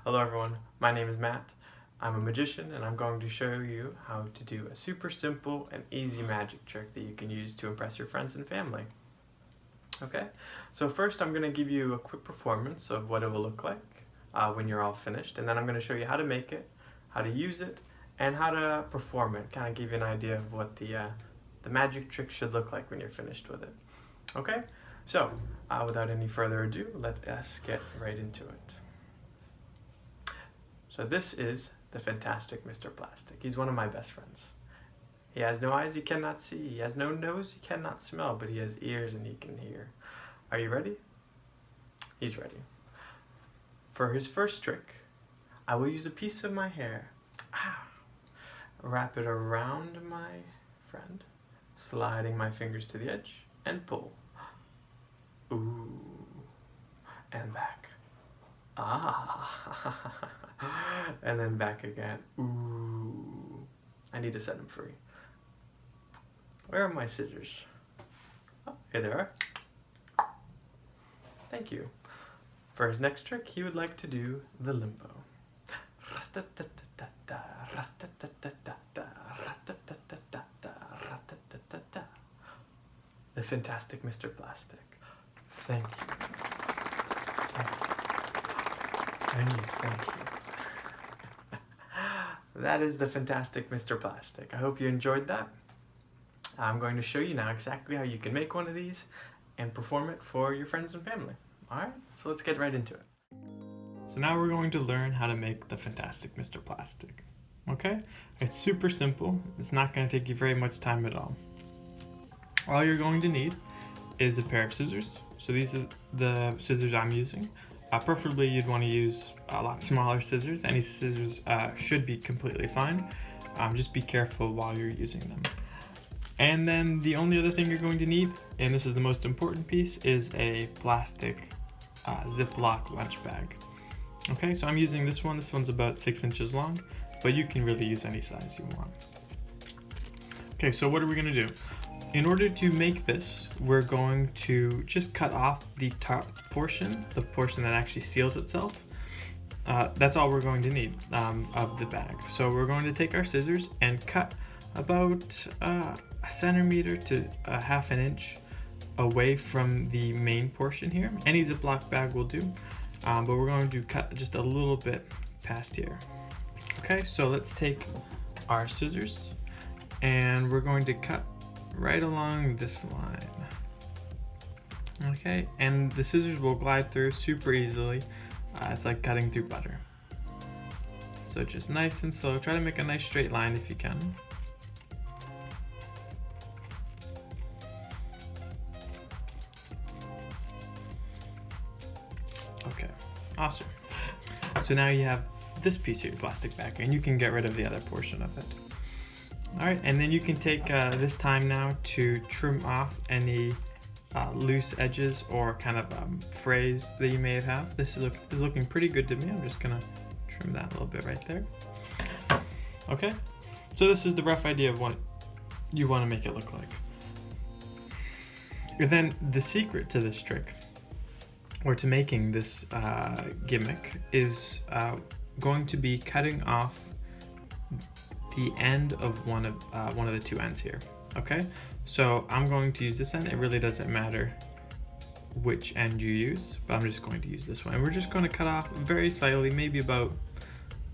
Hello everyone, my name is Matt. I'm a magician and I'm going to show you how to do a super simple and easy magic trick that you can use to impress your friends and family. Okay, so first I'm going to give you a quick performance of what it will look like when you're all finished, and then I'm going to show you how to make it, how to use it, and how to perform it, kind of give you an idea of what the magic trick should look like when you're finished with it. Okay, so without any further ado, let us get right into it. So this is the fantastic Mr. Plastic. He's one of my best friends. He has no eyes he cannot see, he has no nose he cannot smell, but he has ears and he can hear. Are you ready? He's ready. For his first trick, I will use a piece of my hair, wrap it around my friend, sliding my fingers to the edge, and pull. Ooh, and back. And then back again. Ooh, I need to set him free. Where are my scissors? Oh, here they are. Thank you. For his next trick, he would like to do the limbo. The fantastic Mr. Plastic. Thank you. Thank you. Thank you. That is the fantastic Mr. Plastic. I hope you enjoyed that. I'm going to show you now exactly how you can make one of these and perform it for your friends and family. Alright, so let's get right into it. So now we're going to learn how to make the fantastic Mr. Plastic. Okay? It's super simple. It's not going to take you very much time at all. All you're going to need is a pair of scissors. So these are the scissors I'm using. Preferably you'd want to use a lot smaller scissors. Any scissors should be completely fine. Just be careful while you're using them. And then the only other thing you're going to need, and this is the most important piece, is a plastic ziplock lunch bag. Okay, so I'm using this one. This one's about 6 inches long, but you can really use any size you want. Okay, so what are we going to do? In order to make this, we're going to just cut off the top portion, the portion that actually seals itself. That's all we're going to need of the bag. So we're going to take our scissors and cut about a centimeter to a half an inch away from the main portion here. Any Ziploc bag will do, but we're going to cut just a little bit past here. Okay, so let's take our scissors and we're going to cut right along this line. Okay, and the scissors will glide through super easily. It's like cutting through butter. So just nice and slow. Try to make a nice straight line if you can. Okay, awesome. So now you have this piece of your plastic bag and you can get rid of the other portion of it. Alright, and then you can take this time now to trim off any loose edges or kind of frays that you may have. This is looking pretty good to me. I'm just gonna trim that a little bit right there. Okay, so this is the rough idea of what you want to make it look like. And then the secret to this trick, or to making this gimmick, is going to be cutting off the end of one of the two ends here. Okay, so I'm going to use this end. It really doesn't matter which end you use, but I'm just going to use this one. And we're just going to cut off very slightly, maybe about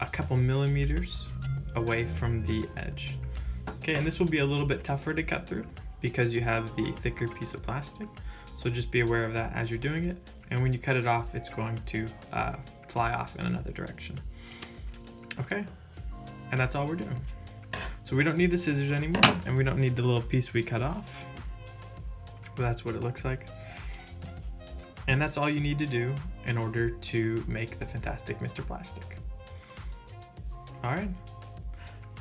a couple millimeters away from the edge. Okay, and this will be a little bit tougher to cut through because you have the thicker piece of plastic. So just be aware of that as you're doing it. And when you cut it off, it's going to fly off in another direction. Okay, and that's all we're doing. So we don't need the scissors anymore, and we don't need the little piece we cut off. But that's what it looks like. And that's all you need to do in order to make the fantastic Mr. Plastic. Alright,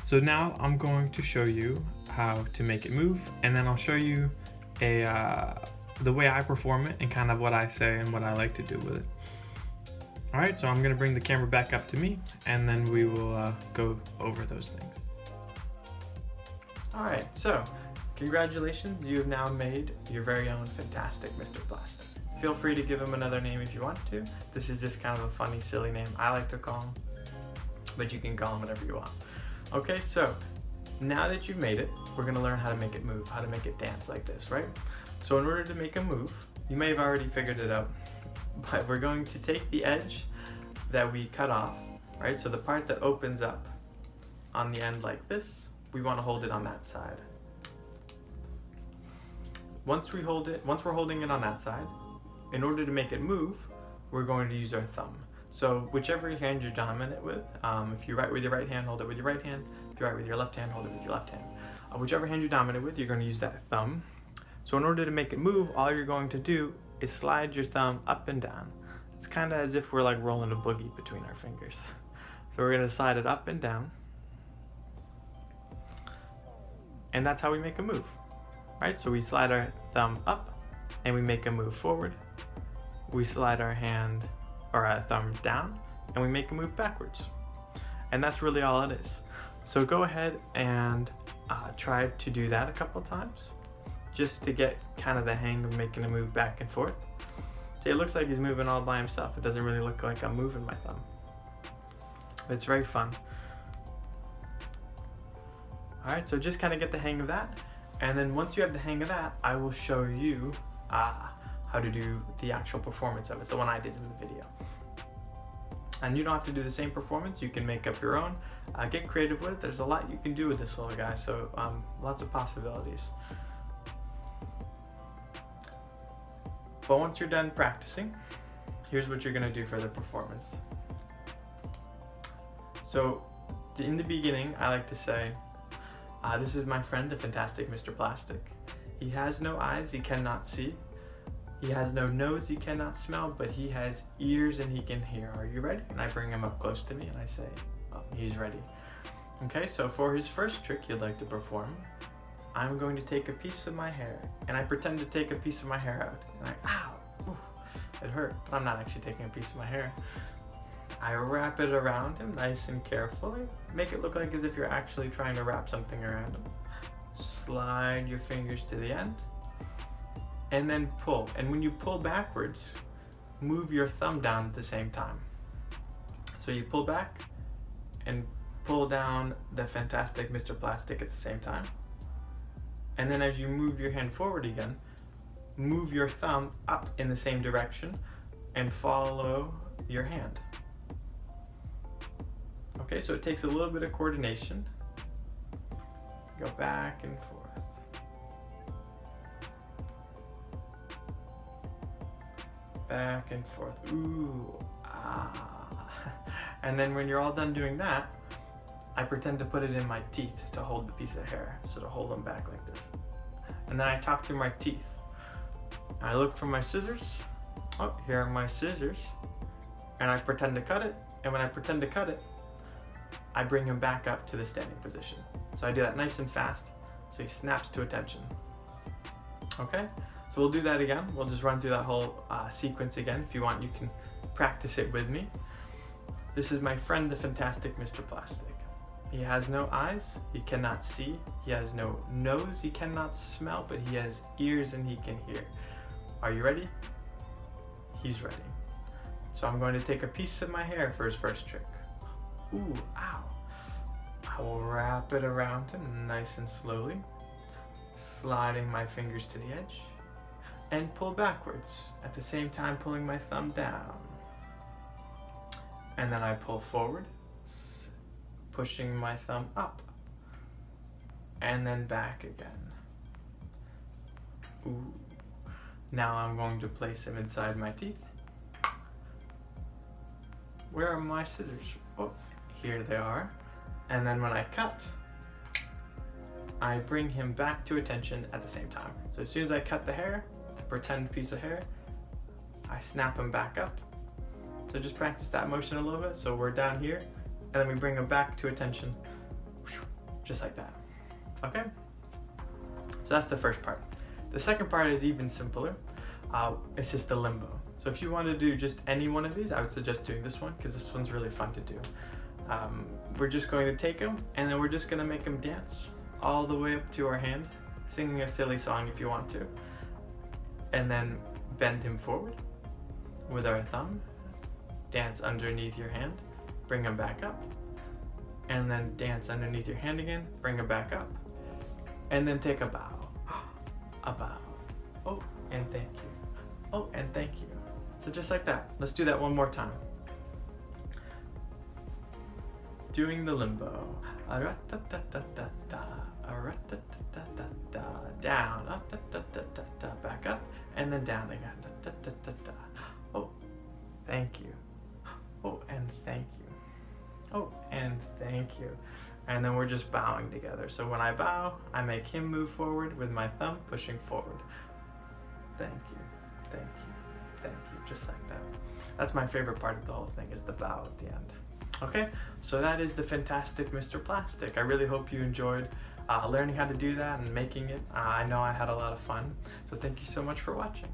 so now I'm going to show you how to make it move, and then I'll show you the way I perform it and kind of what I say and what I like to do with it. Alright, so I'm going to bring the camera back up to me, and then we will go over those things. Alright, so congratulations, you have now made your very own fantastic Mr. Plastic. Feel free to give him another name if you want to. This is just kind of a funny, silly name I like to call him, but you can call him whatever you want. Okay, so now that you've made it, we're gonna learn how to make it move, how to make it dance like this, right? So in order to make a move, you may have already figured it out, but we're going to take the edge that we cut off, right? So the part that opens up on the end like this, we want to hold it on that side. Once we're holding it on that side, in order to make it move, we're going to use our thumb. So whichever hand you're dominant with, if you write with your right hand, hold it with your right hand. If you write with your left hand, hold it with your left hand. Whichever hand you're dominant with, you're going to use that thumb. So in order to make it move, all you're going to do is slide your thumb up and down. It's kind of as if we're like rolling a boogie between our fingers. So we're going to slide it up and down. And that's how we make a move, right? So we slide our thumb up and we make a move forward. We slide our hand or our thumb down and we make a move backwards. And that's really all it is. So go ahead and try to do that a couple times just to get kind of the hang of making a move back and forth. See, it looks like he's moving all by himself. It doesn't really look like I'm moving my thumb. But it's very fun. All right, so just kind of get the hang of that. And then once you have the hang of that, I will show you how to do the actual performance of it, the one I did in the video. And you don't have to do the same performance. You can make up your own. Get creative with it. There's a lot you can do with this little guy, so lots of possibilities. But once you're done practicing, here's what you're gonna do for the performance. So in the beginning, I like to say, this is my friend, the fantastic Mr. Plastic. He has no eyes, he cannot see. He has no nose, he cannot smell, but he has ears and he can hear. Are you ready? And I bring him up close to me and I say, oh, he's ready. Okay, so for his first trick you'd like to perform, I'm going to take a piece of my hair and I pretend to take a piece of my hair out. And ow, ooh, it hurt, but I'm not actually taking a piece of my hair. I wrap it around him nice and carefully. Make it look like as if you're actually trying to wrap something around him. Slide your fingers to the end and then pull. And when you pull backwards, move your thumb down at the same time. So you pull back and pull down the fantastic Mr. Plastic at the same time. And then as you move your hand forward again, move your thumb up in the same direction and follow your hand. Okay, so it takes a little bit of coordination. Go back and forth. Back and forth. Ooh, ah. And then when you're all done doing that, I pretend to put it in my teeth to hold the piece of hair, so to hold them back like this. And then I talk through my teeth. I look for my scissors. Oh, here are my scissors. And I pretend to cut it. And when I pretend to cut it, I bring him back up to the standing position. So I do that nice and fast, so he snaps to attention. Okay, so we'll do that again. We'll just run through that whole sequence again. If you want, you can practice it with me. This is my friend, the fantastic Mr. Plastic. He has no eyes, he cannot see. He has no nose, he cannot smell, but he has ears and he can hear. Are you ready? He's ready. So I'm going to take a piece of my hair for his first trick. Ooh, ow. I will wrap it around him nice and slowly, sliding my fingers to the edge, and pull backwards, at the same time pulling my thumb down. And then I pull forward, pushing my thumb up, and then back again. Ooh. Now I'm going to place him inside my teeth. Where are my scissors? Oh, here they are. And then when I cut, I bring him back to attention at the same time. So as soon as I cut the hair, the pretend piece of hair, I snap him back up. So just practice that motion a little bit. So we're down here, and then we bring him back to attention, just like that. Okay? So that's the first part. The second part is even simpler. It's just the limbo. So if you want to do just any one of these, I would suggest doing this one because this one's really fun to do. We're just going to take him and then we're just going to make him dance all the way up to our hand, singing a silly song if you want to. And then bend him forward with our thumb, dance underneath your hand, bring him back up, and then dance underneath your hand again, bring him back up, and then take a bow. A bow. Oh, and thank you. Oh, and thank you. So just like that. Let's do that one more time. Doing the limbo. A-ra-ta-ta-ta-ta-ta, a-ra-ta-ta-ta-ta-ta, down, a-ta-ta-ta-ta-ta, back up, and then down again. Ta-ta-ta-ta-ta. Oh, thank you. Oh, and thank you. Oh, and thank you. And then we're just bowing together. So when I bow, I make him move forward with my thumb pushing forward. Thank you, thank you, thank you, just like that. That's my favorite part of the whole thing, is the bow at the end. Okay, so that is the fantastic Mr. Plastic. I really hope you enjoyed learning how to do that and making it. I know I had a lot of fun. So thank you so much for watching.